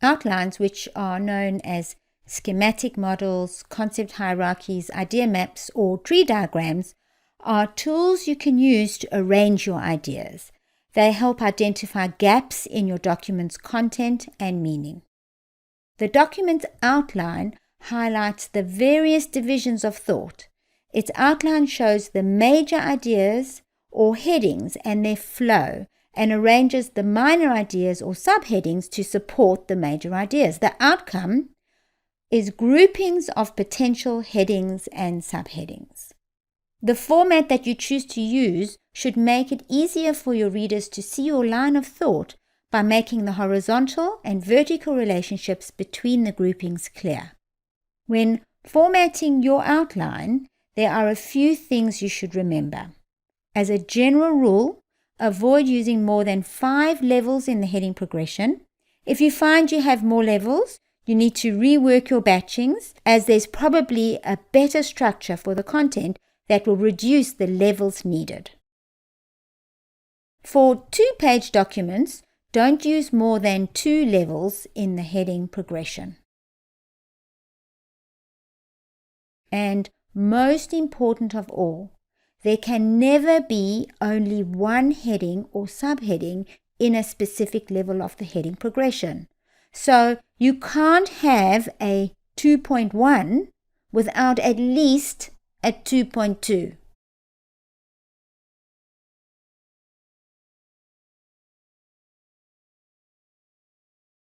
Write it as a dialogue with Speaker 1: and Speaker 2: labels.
Speaker 1: Outlines, which are known as schematic models, concept hierarchies, idea maps, or tree diagrams, are tools you can use to arrange your ideas. They help identify gaps in your document's content and meaning. The document's outline highlights the various divisions of thought. Its outline shows the major ideas or headings and their flow, and arranges the minor ideas or subheadings to support the major ideas. The outcome is groupings of potential headings and subheadings. The format that you choose to use should make it easier for your readers to see your line of thought by making the horizontal and vertical relationships between the groupings clear. When formatting your outline, there are a few things you should remember. As a general rule, avoid using more than 5 levels in the heading progression. If you find you have more levels, you need to rework your batchings, as there's probably a better structure for the content that will reduce the levels needed. For 2-page documents, don't use more than 2 levels in the heading progression. And most important of all, there can never be only one heading or subheading in a specific level of the heading progression. So you can't have a 2.1 without at least a 2.2.